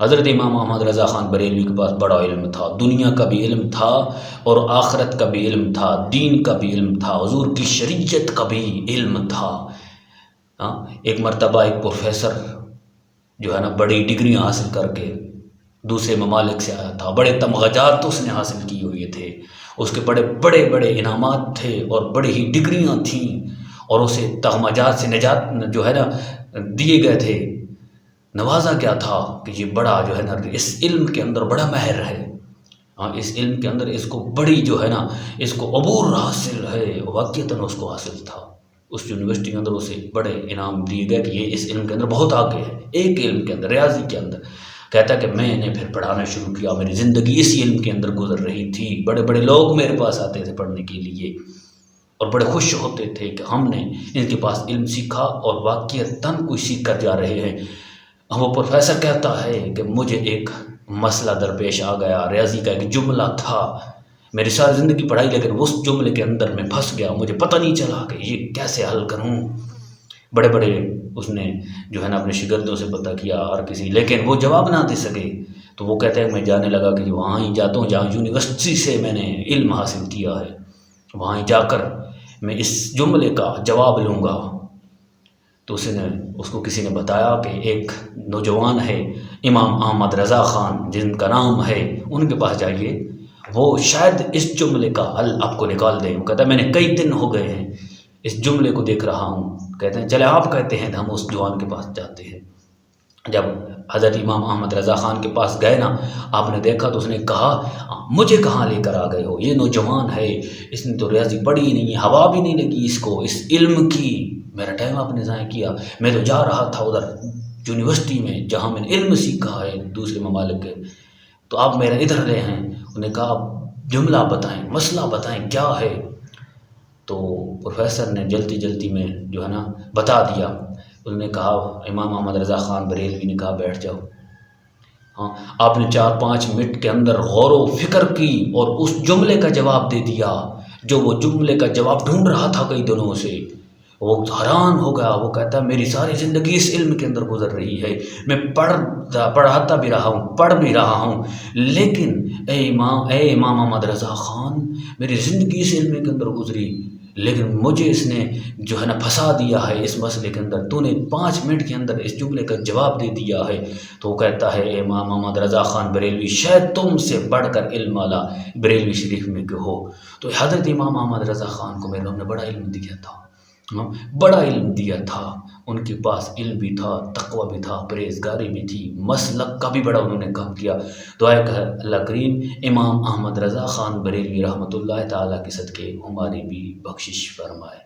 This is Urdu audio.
حضرت امام احمد رضا خان بریلوی کے پاس بڑا علم تھا، دنیا کا بھی علم تھا اور آخرت کا بھی علم تھا، دین کا بھی علم تھا، حضور کی شریعت کا بھی علم تھا۔ ہاں، ایک مرتبہ ایک پروفیسر جو ہے نا بڑی ڈگریاں حاصل کر کے دوسرے ممالک سے آیا تھا، بڑے تمغاجات اس نے حاصل کیے ہوئے تھے، اس کے بڑے بڑے بڑے انعامات تھے اور بڑی ہی ڈگریاں تھیں، اور اسے تمغاجات سے نجات جو ہے نا دیے گئے تھے۔ نوازا کیا تھا کہ یہ بڑا جو ہے نا اس علم کے اندر بڑا ماہر ہے، ہاں اس علم کے اندر اس کو بڑی جو ہے نا اس کو عبور حاصل ہے، واقعتاً اس کو حاصل تھا۔ اس یونیورسٹی کے اندر اسے بڑے انعام دیے گئے کہ یہ اس علم کے اندر بہت آگے ہے، ایک علم کے اندر، ریاضی کے اندر۔ کہتا ہے کہ میں نے پھر پڑھانا شروع کیا، میری زندگی اسی علم کے اندر گزر رہی تھی، بڑے بڑے لوگ میرے پاس آتے تھے پڑھنے کے لیے اور بڑے خوش ہوتے تھے کہ ہم نے ان کے پاس علم سیکھا اور واقعتاً کچھ سیکھ کر جا رہے ہیں۔ وہ پروفیسر کہتا ہے کہ مجھے ایک مسئلہ درپیش آ گیا، ریاضی کا ایک جملہ تھا، میری ساری زندگی پڑھائی لیکن اس جملے کے اندر میں پھنس گیا، مجھے پتہ نہیں چلا کہ یہ کیسے حل کروں۔ بڑے بڑے اس نے جو ہے نا اپنے شاگردوں سے پتہ کیا اور کسی، لیکن وہ جواب نہ دے سکے۔ تو وہ کہتے ہیں میں جانے لگا کہ وہاں ہی جاتا ہوں جہاں یونیورسٹی سے میں نے علم حاصل کیا ہے، وہاں ہی جا کر میں اس جملے کا جواب لوں گا۔ تو اس کو کسی نے بتایا کہ ایک نوجوان ہے امام احمد رضا خان جن کا نام ہے، ان کے پاس جائیے، وہ شاید اس جملے کا حل آپ کو نکال دیں۔ وہ کہتا ہے میں نے کئی دن ہو گئے ہیں اس جملے کو دیکھ رہا ہوں۔ کہتے ہیں چلے آپ کہتے ہیں، ہم اس جوان کے پاس جاتے ہیں۔ جب حضرت امام احمد رضا خان کے پاس گئے نا، آپ نے دیکھا تو اس نے کہا مجھے کہاں لے کر آ گئے ہو، یہ نوجوان ہے، اس نے تو ریاضی پڑھی ہی نہیں، ہوا بھی نہیں لگی اس کو اس علم کی، میرا ٹائم آپ نے ضائع کیا، میں تو جا رہا تھا ادھر یونیورسٹی میں جہاں میں نے علم سیکھا ہے دوسرے ممالک کے، تو آپ میرا ادھر لے ہیں۔ انہوں نے کہا جملہ بتائیں، مسئلہ بتائیں کیا ہے۔ تو پروفیسر نے جلدی جلدی میں جو ہے نا بتا دیا۔ انہوں نے کہا، امام احمد رضا خان بریلوی نے کہا بیٹھ جاؤ۔ ہاں، آپ نے 4-5 منٹ کے اندر غور و فکر کی اور اس جملے کا جواب دے دیا جو وہ جملے کا جواب ڈھونڈ رہا تھا کئی دنوں سے۔ وہ حیران ہو گیا، وہ کہتا ہے میری ساری زندگی اس علم کے اندر گزر رہی ہے، میں پڑھاتا بھی رہا ہوں، پڑھ بھی رہا ہوں، لیکن اے امام احمد رضا خان، میری زندگی اس علم کے اندر گزری لیکن مجھے اس نے جو ہے نا پھنسا دیا ہے اس مسئلے کے اندر، تو نے 5 منٹ کے اندر اس جملے کا جواب دے دیا ہے۔ تو وہ کہتا ہے امام محمد رضا خان بریلوی شاید تم سے بڑھ کر علم والا بریلوی شریف میں کہ ہو۔ تو حضرت امام محمد رضا خان کو میرے رب نے بڑا علم دیا تھا، بڑا علم دیا تھا، ان کے پاس علم بھی تھا، تقوی بھی تھا، پرہیزگاری بھی تھی، مسلک کا بھی بڑا انہوں نے کام کیا۔ دعا کہ اللہ کریم امام احمد رضا خان بریلوی رحمۃ اللہ تعالیٰ کے صدقے ہماری بھی بخشش فرمائے۔